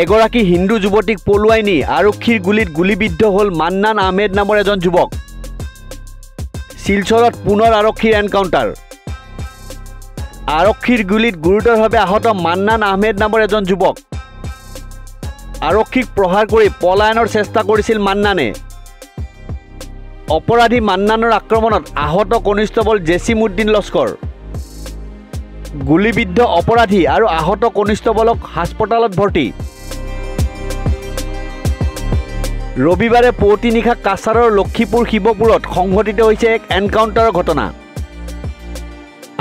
এগৰাকী হিন্দু যুৱতীক পলুৱাই নি আৰক্ষীৰ গুলিত গুলিবিদ্ধ হ'ল মান্নান আহমেদ নামৰ এজন যুৱক। শিলচৰত পুনৰ আৰক্ষীৰ এনকাউণ্টাৰ। আৰক্ষীৰ গুলিত গুৰুতৰভাৱে আহত মান্নান আহমেদ নামৰ এজন যুৱক। আৰক্ষীক প্ৰহাৰ কৰি পলায়নৰ চেষ্টা কৰিছিল মান্নানে। অপৰাধী মান্নানৰ আক্ৰমণত আহত কনিষ্টবল জেছিমুদ্দিন লস্কৰ। গুলিবিদ্ধ অপৰাধী আৰু আহত কনিষ্টবলক হাস্পতালত ভৰ্তি। ৰবিবাৰে পুৱতি নিশা কাছাৰৰ লক্ষীপুৰ শিৱপুৰত সংঘটিত হৈছে এক এনকাউণ্টাৰৰ ঘটনা।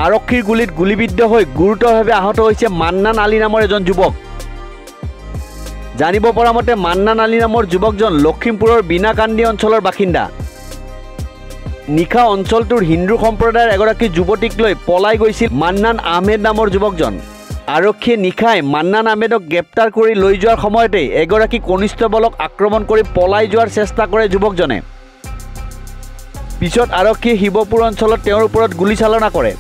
আৰক্ষীৰ গুলিত গুলিবিদ্ধ হৈ গুৰুতৰভাৱে আহত হৈছে মান্নান আলী নামৰ এজন যুৱক। জানিব পৰা মতে মান্নান আলী নামৰ যুৱকজন লখিমপুৰৰ বিনাকান্দি অঞ্চলৰ বাসিন্দা। নিশা অঞ্চলটোৰ হিন্দু সম্প্ৰদায়ৰ এগৰাকী যুৱতীক লৈ পলাই গৈছিল মান্নান আহমেদ নামৰ যুৱকজন। আৰক্ষীয়ে নিশাই মান্নান আহমেদক গ্ৰেপ্তাৰ কৰি লৈ যোৱাৰ সময়তে এগৰাকী কনিষ্টবলক আক্ৰমণ কৰি পলাই যোৱাৰ চেষ্টা কৰে যুৱকজনে। পিছত আৰক্ষীয়ে শিৱপুৰ অঞ্চলত তেওঁৰ ওপৰত গুলীচালনা কৰে।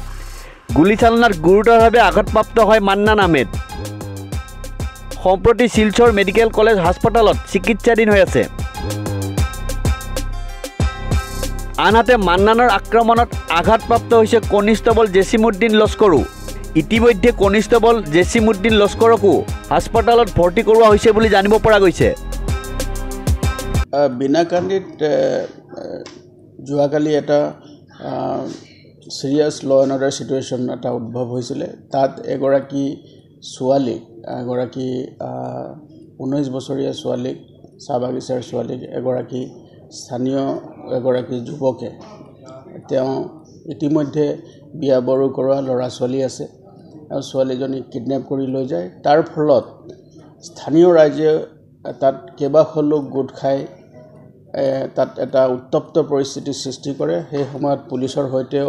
গুলীচালনাত গুৰুতৰভাৱে আঘাতপ্ৰাপ্ত হয় মান্নান আহমেদ। সম্প্ৰতি শিলচৰ মেডিকেল কলেজ হাস্পতালত চিকিৎসাধীন হৈ আছে। আনহাতে মান্নানৰ আক্ৰমণত আঘাতপ্ৰাপ্ত হৈছে কনিষ্টবল জেছিমুদ্দিন লস্কৰো। ইতিমধ্যে কনিষ্টবল জেছিমুদ্দিন লস্কৰকো হাস্পতালত ভৰ্তি কৰোৱা হৈছে বুলি জানিব পৰা গৈছে। বিনাকান্দিত যোৱাকালি এটা চিৰিয়াছ ল এণ্ড অৰ্ডাৰ চিটুৱেশ্যন এটা উদ্ভৱ হৈছিলে। তাত এগৰাকী ছোৱালীক, এগৰাকী 19 বছৰীয়া ছোৱালীক, চাহ বাগিচাৰ ছোৱালীক এগৰাকী স্থানীয় এগৰাকী যুৱকে, তেওঁ ইতিমধ্যে বিয়া বাৰু কৰোৱা ল'ৰা ছোৱালী আছে, আৰু ছোৱালীজনীক কিডনেপ কৰি লৈ যায়। তাৰ ফলত স্থানীয় ৰাইজে তাত কেইবাশ লোক গোট খাই তাত এটা উত্তপ্ত পৰিস্থিতিৰ সৃষ্টি কৰে। সেই সময়ত পুলিচৰ সৈতেও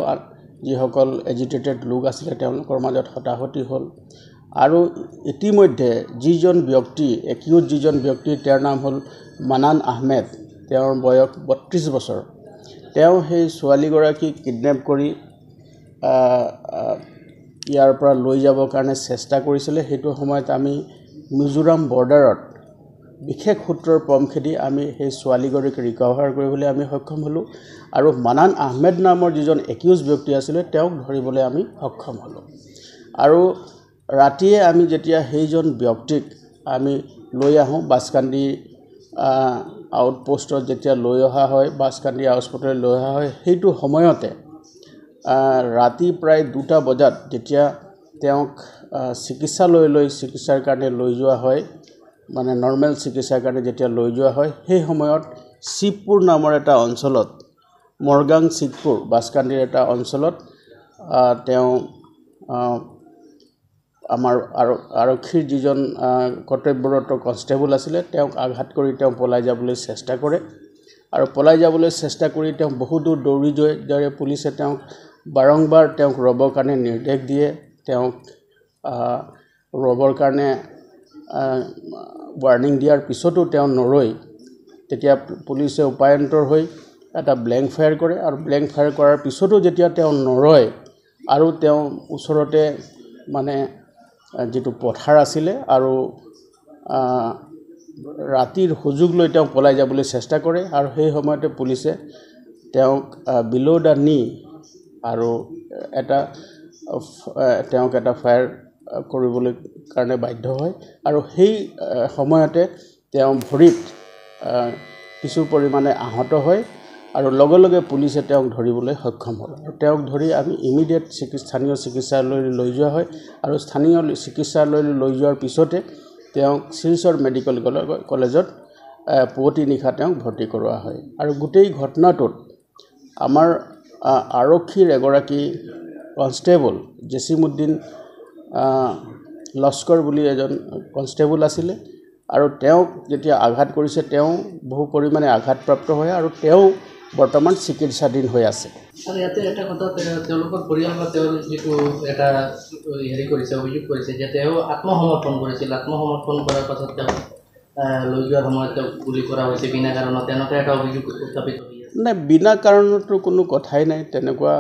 যিসকল এজিটেটেড লোক আছিলে তেওঁলোকৰ মাজত হতাহতি হ'ল। আৰু ইতিমধ্যে যিজন ব্যক্তি, একিউজ যিজন ব্যক্তি, তেওঁৰ নাম হ'ল মান্নান আহমেদ, তেওঁৰ বয়স 32 বছৰ। তেওঁ সেই ছোৱালীগৰাকীক কিডনেপ কৰি ইয়াৰ পৰা লৈ যাবৰ কাৰণে চেষ্টা কৰিছিলে। সেইটো সময়ত আমি মিজোৰাম বৰ্ডাৰত বিশেষ সূত্ৰৰ পম খেদি আমি সেই ছোৱালীগৰাকীক ৰিকভাৰ কৰিবলৈ আমি সক্ষম হ'লোঁ, আৰু মান্নান আহমেদ নামৰ যিজন একিউজ ব্যক্তি আছিলে তেওঁক ধৰিবলৈ আমি সক্ষম হ'লোঁ। আৰু ৰাতিয়ে আমি যেতিয়া সেইজন ব্যক্তিক আমি লৈ আহোঁ বাছকান্দি আউটপোষ্টত, যেতিয়া লৈ অহা হয়, বাছকান্দি আউটপোষ্টলৈ লৈ অহা হয়, সেইটো সময়তে ৰাতি প্ৰায় 2টা বজাত যেতিয়া তেওঁক চিকিৎসাৰ কাৰণে লৈ যোৱা হয়, মানে নৰ্মেল চিকিৎসাৰ কাৰণে যেতিয়া লৈ যোৱা হয়, সেই সময়ত শিৱপুৰ নামৰ এটা অঞ্চলত, মৰগাং শিৱপুৰ বাছকান্দিৰ এটা অঞ্চলত তেওঁ আমাৰ আৰক্ষীৰ যিজন কৰ্তব্যৰত কনষ্টেবল আছিলে তেওঁক আঘাত কৰি তেওঁ পলাই যাবলৈ চেষ্টা কৰে। আৰু পলাই যাবলৈ চেষ্টা কৰি তেওঁ বহু দূৰ দৌৰি যায়। পুলিচে তেওঁক বাৰম্বাৰ তেওঁক ৰ'বৰ কাৰণে নিৰ্দেশ দিয়ে। তেওঁক ৰ'বৰ কাৰণে ৱাৰ্ণিং দিয়াৰ পিছতো তেওঁ নৰৈ, তেতিয়া পুলিচে উপায়ন্তৰ হৈ এটা ব্লেংক ফায়াৰ কৰে। আৰু ব্লেংক ফায়াৰ কৰাৰ পিছতো যেতিয়া তেওঁ নৰয়, আৰু তেওঁ ওচৰতে মানে যিটো পথাৰ আছিলে, আৰু ৰাতিৰ সুযোগ লৈ তেওঁ পলাই যাবলৈ চেষ্টা কৰে। আৰু সেই সময়তে পুলিচে তেওঁক বিল' দ্য নি আৰু তেওঁক এটা ফায়াৰ কৰিবলৈ কাৰণে বাধ্য হয়। আৰু সেই সময়তে তেওঁ ভৰিত কিছু পৰিমাণে আহত হয়, আৰু লগে লগে পুলিচে তেওঁক ধৰিবলৈ সক্ষম হ'ল। আৰু তেওঁক ধৰি আমি ইমিডিয়েট স্থানীয় চিকিৎসালয়লৈ লৈ যোৱা হয়। আৰু স্থানীয় চিকিৎসালয়লৈ লৈ যোৱাৰ পিছতে তেওঁক শিলচৰ মেডিকেল কলেজত পুৱতি নিশা তেওঁক ভৰ্তি কৰোৱা হয়। আৰু গোটেই ঘটনাটোত আমাৰ আৰক্ষীৰ এগৰাকী কনষ্টেবল জেছিমুদ্দিন লস্কৰ বুলি এজন কনষ্টেবল আছিলে, আৰু তেওঁক যেতিয়া আঘাত কৰিছে তেওঁ বহু পৰিমাণে আঘাতপ্ৰাপ্ত হয়, আৰু তেওঁ বৰ্তমান চিকিৎসাধীন হৈ আছে। আৰু ইয়াতে এটা কথা, তেওঁলোকৰ পৰিয়াল বা তেওঁৰ যিটো এটা অভিযোগ কৰিছে যে তেওঁ আত্মসমৰ্পণ কৰিছিল। আত্মসমৰ্পণ কৰাৰ পাছত তেওঁ লৈ যোৱাৰ সময়ত তেওঁক গুলি কৰা হৈছে বিনা কাৰণত, তেনেকুৱা এটা অভিযোগ উত্থাপিত হৈ আছে। নাই, বিনা কাৰণতো কোনো কথাই নাই। তেনেকুৱা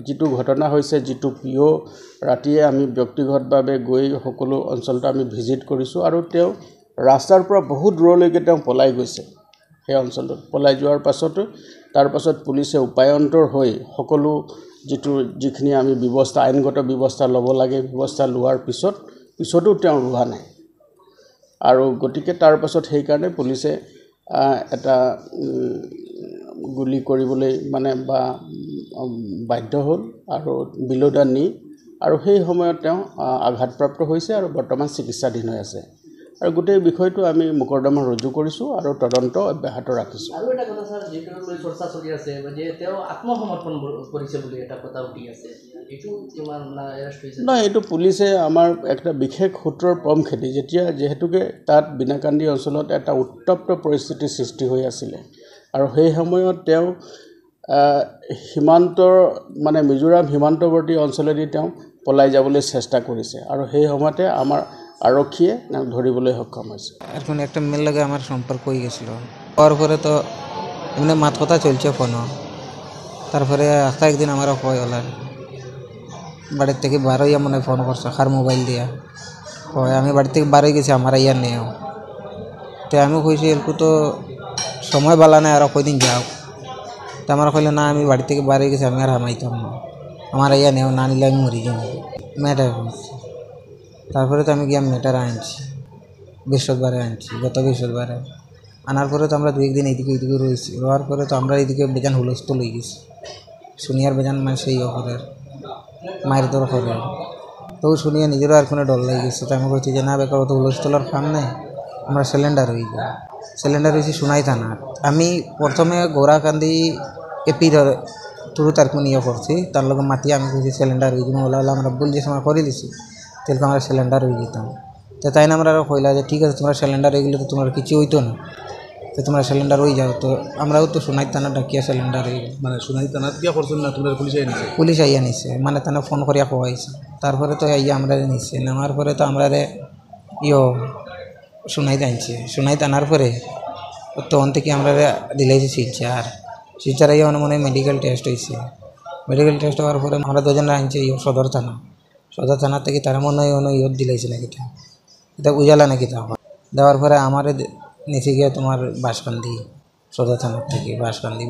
যিটো ঘটনা হৈছে, যিটো ৰাতিয়ে আমি ব্যক্তিগতভাৱে গৈ সকলো অঞ্চলটো আমি ভিজিট কৰিছোঁ, আৰু তেওঁ ৰাস্তাৰ পৰা বহুত দূৰলৈকে তেওঁ পলাই গৈছে সেই অঞ্চলটোত পলাই যোৱাৰ পাছতো তাৰ পাছত পুলিচে উপায়ন্তৰ হৈ সকলো যিখিনি আমি ব্যৱস্থা আইনগত ব্যৱস্থা ল'ব লাগে ব্যৱস্থা লোৱাৰ পিছতো তেওঁ ৰোৱা নাই আৰু গতিকে তাৰ পাছত সেইকাৰণে পুলিচে এটা গুলি কৰিবলৈ মানে বা বাধ্য হ'ল আৰু বিলোদা নি আৰু সেই সময়ত তেওঁ আঘাতপ্ৰাপ্ত হৈছে আৰু বৰ্তমান চিকিৎসাধীন হৈ আছে আৰু গোটেই বিষয়টো আমি মোকৰ্দমা ৰুজু কৰিছোঁ আৰু তদন্ত অব্যাহত ৰাখিছোঁ আৰু এটা কথা স্যাৰ যেটো লৈ চৰ্চা চলি আছে যে তেওঁ আত্মসমৰ্পণ কৰিছে বুলি এটা কথা উঠি আছে এইটো কিমান না এৰেষ্ট হৈছে নহয় এইটো পুলিচে আমাৰ একটা বিশেষ সূত্ৰৰ পম খেদি যেহেতুকে তাত বিনাকান্দি অঞ্চলত এটা উত্তপ্ত পৰিস্থিতিৰ সৃষ্টি হৈ আছিলে আৰু সেই সময়ত তেওঁ সীমান্তৰ মানে মিজোৰাম সীমান্তৱৰ্তী অঞ্চলেদি তেওঁ পলাই যাবলৈ চেষ্টা কৰিছে আৰু সেই সময়তে আমাৰ আৰক্ষীয়ে ধৰিবলৈ সক্ষম হৈছে এখন একটা মেল লাগে আমার সম্পর্ক হয়ে গেছিল হওয়ার পরে তো এমনি মাত কথা চলছে ফোনও তারপরে আস্তে একদিন আমার কয় হলার বাড়ির থেকে বার হইয়া মনে ফোন করছে খার মোবাইল দিয়া হয় আমি বাড়ি থেকে বার হয়ে গেছি আমার ইয়ার নেও তো আমি কইছি এরকম তো সময় বালা নাই আর কয়দিন যাও তো আমার কইলে না আমি বাড়ি থেকে বার হয়ে গেছি আমি আর হামাইতাম না আমার ইয়া নেও না নিলে আমি মরি যাবো মেয়েটা তারপরে তো আমি গিয়ে মেয়েটার আনছি বৃহস্পতিবারে আনছি গত বৃহস্পতিবারে আনার পরে তো আমরা দু একদিন এইদিকে ওইদিকে রয়েছি রোয়ার পরে তো আমরা এইদিকে বেজান হুলস্থুল হয়ে গেছি শুনিয়ার বেজান মানে সেই অফরের মায়ের দর করে তো শুনিয়া নিজেরও আর কোনো ডর লাগে গেছে তো আমি বলছি যে না বেকার অত হুলস্থুলার কাম নেই আমরা সিলিন্ডার হয়ে যাই সিলিন্ডার হয়েছি সোনাই থানা আমি প্রথমে গোড়াকান্দি এপির থ্রু তার নিয়ে করছি তার লগে মাতিয়ে আমি বলছি সিলিন্ডার হয়ে যাবো বলা আমরা ভুল যে সময় করে দিছি তাহলে আমরা সিলিন্ডার হয়ে যেতাম তো তাই না আমরা আরও কইলা যে ঠিক আছে তোমরা সিলিন্ডার হয়ে গেলে তো তোমার কিছু হইতো না তো তোমরা সিলিন্ডার হয়ে যাও তো আমরাও তো সোনাই থানা ডাকিয়া সিলিন্ডার হয়ে মানে সোনাই থানা দিয়া করছেন না তোমরা পুলিশ আইয়া নিছে মানে তারা ফোন করিয়া কোয়াইছে তারপরে তো আইয়া আমরা নিছে নামার পরে তো আমরা সোনাই আনছে সোনাই আনার পরে তখন থেকে আমরা দিলাইছি শিলচার আইয়া মনে মনে মেডিকেল টেস্ট হয়েছে মেডিকেল টেস্ট হওয়ার পরে আমরা দুজনে আনছি সদর থানা থেকে তারা মনে হয় ইয়ত দিলাইছে নাকি এটা উজালা নাকি তা দেওয়ার পরে আমার নিচে গিয়ে তোমার বাঁশকান্দি সদর থানার থেকে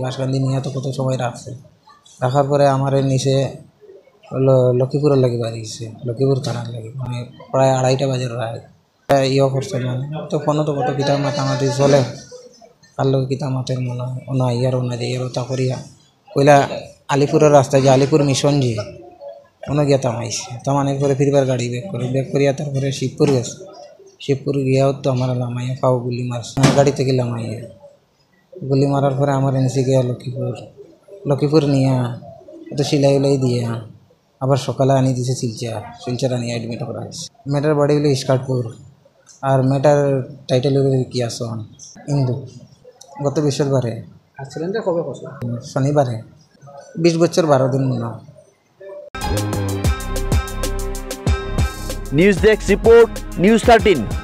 বাঁশকান্দি নিয়ে তো কত সময় রাখার পরে আমার নিচে লক্ষ্মীপুরের লাগে বাড়িয়েছে লক্ষ্মীপুর থানার লাগে মানে প্রায় 2:30 বাজে ইয়ে করছে মানে তো ফোনও তো কত কিতাব মাতামাতি চলে আর লোক কিতাব মাতের মনে হয় ওনা ইয়ার ওনা যে ইয়ার তা করিয়া কইলা আলিপুরের রাস্তায় যে আলিপুর মিশন যে ওনা গিয়া তামাইছে তামানোর পরে ফিরবার গাড়ি ব্যাক করিয়া তারপরে শিবপুর গিয়াও তো আমার লামাইয়া পাও গুলি মারছে গাড়ি থেকে লামাইয়া গুলি মারার পরে আমার এনেছে গিয়া লক্ষ্মীপুর নিয়ে তো সিলাই উলাই দিয়ে আবার সকালে আনি দিয়েছে শিলচার আনিয়ে অ্যাডমিট করা হয়েছে মেয়েটার বাড়ি হলো ইস্কাটপুর আর মেয়েটার টাইটেল হলো কি আসন ইন্দু গত বৃহস্পতিবারে অ্যাক্সিডেন্টটা কবে হয়েছে শনিবারে 20 বছর 12 দিন মনে হয় নিউজ ডেস্ক রিপোর্ট নিউজ 13।